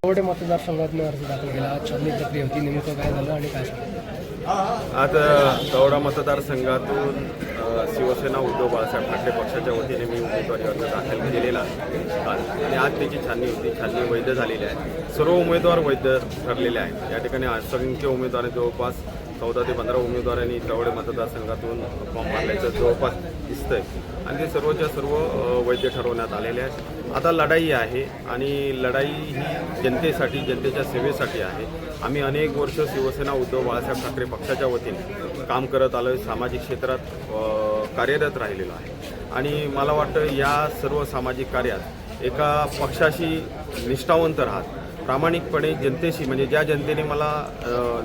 कवठे मतदारसंघातून अर्ज दाखल केला, आज छाननी प्रक्रिया होती, नेमकं काय झालं आणि काय सांगितलं? आज कवठा मतदारसंघातून शिवसेना उद्धव बाळासाहेब ठाकरे पक्षाच्या वतीने मी उमेदवारी अर्ज दाखल केलेला आणि आज त्याची छाननी होती. छाननी वैध झालेली आहे. सर्व उमेदवार वैध ठरलेले आहेत. या ठिकाणी असंख्य उमेदवार जवळपास 14 ते 15 उमेदवारांनी कवठे मतदारसंघातून फॉर्म भरल्याचं जवळपास दिसतंय आणि ते सर्वच्या सर्व वैध ठरवण्यात आलेले आहेत. आता लढाई आहे आणि लढाई ही जनतेसाठी, जनतेच्या सेवेसाठी आहे. आम्ही अनेक वर्ष शिवसेना उद्धव बाळासाहेब ठाकरे पक्षाच्या वतीने काम करत आलो आहे, सामाजिक क्षेत्रात कार्यरत राहिलेलो आहे आणि मला वाटतं या सर्व सामाजिक कार्यात एका पक्षाशी निष्ठावंत राहत प्रामाणिकपणे जनतेशी, म्हणजे ज्या जनतेने मला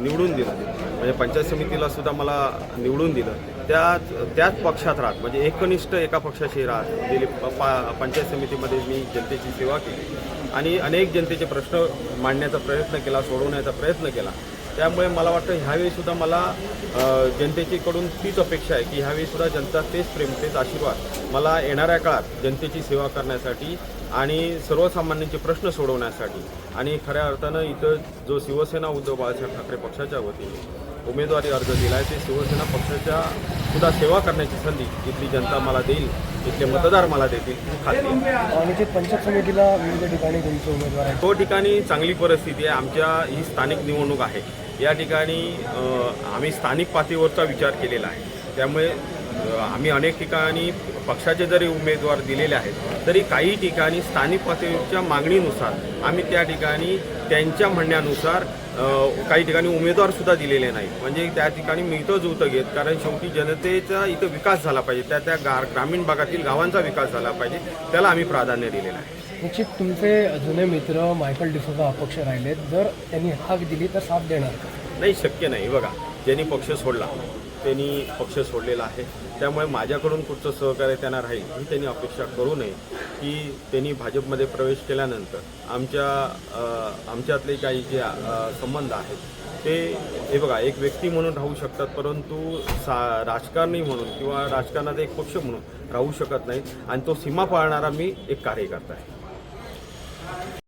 निवडून दिलं, म्हणजे पंचायत समितीला सुद्धा मला निवडून दिलं, त्याच पक्षात राहत, म्हणजे एकनिष्ठ एका पक्षाशी राहत गेली पंचायत समितीमध्ये मी जनतेची सेवा केली आणि अनेक जनतेचे प्रश्न मांडण्याचा प्रयत्न केला, सोडवण्याचा प्रयत्न केला. त्यामुळे मला वाटतं ह्यावेळीसुद्धा मला जनतेकडून तीच अपेक्षा आहे की ह्यावेळीसुद्धा जनता तेच प्रेम, तेच आशीर्वाद मला येणाऱ्या काळात जनतेची सेवा करण्यासाठी आणि सर्वसामान्यांचे प्रश्न सोडवण्यासाठी आणि खऱ्या अर्थानं इथं जो शिवसेना उद्धव बाळासाहेब ठाकरे पक्षाच्या वतीने उमेदवारी अर्ज दिला आहे, ते शिवसेना पक्षाच्या सुद्धा सेवा करण्याची संधी इथली जनता मला देईल, इथले मतदार मला देतील खात्री. आणि ते पंचायत समितीला विविध ठिकाणी तुमचे उमेदवार आहेत, तो ठिकाणी चांगली परिस्थिती आहे. आमच्या ही स्थानिक निवडणूक आहे. या ठिकाणी आम्ही स्थानिक पातळीवरचा विचार केलेला आहे. त्यामुळे आम्ही अनेक ठिकाणी पक्षाचे जरी उमेदवार दिलेले आहेत तरी काही ठिकाणी स्थानिक पातळीवरच्या मागणीनुसार आम्ही त्या ठिकाणी त्यांच्या म्हणण्यानुसार काही ठिकाणी उमेदवारसुद्धा दिलेले नाही. म्हणजे त्या ठिकाणी मिळतं जुळतं घेत, कारण शेवटी जनतेचा इथं विकास झाला पाहिजे, त्या ग्रामीण भागातील गावांचा विकास झाला पाहिजे, त्याला आम्ही प्राधान्य दिलेलं आहे. निश्चित तुमचे जुने मित्र मायकल डिसोजा अपक्ष राहिलेत, जर त्यांनी हाक दिली तर साथ देणार? नाही, शक्य नाही. बघा, ज्यांनी पक्ष सोडला त्यांनी पक्ष सोडलेला आहे. त्यामुळे माझ्याकडून कुठचं सहकार्य त्यांना राहील ही त्यांनी अपेक्षा करू नये की त्यांनी भाजपमध्ये प्रवेश केल्यानंतर आमच्यातले काही जे संबंध आहेत ते हे बघा, एक व्यक्ती म्हणून राहू शकतात, परंतु राजकारणी म्हणून किंवा राजकारणाचा एक पक्ष म्हणून राहू शकत नाहीत आणि तो सीमा पाळणारा मी एक कार्यकर्ता आहे.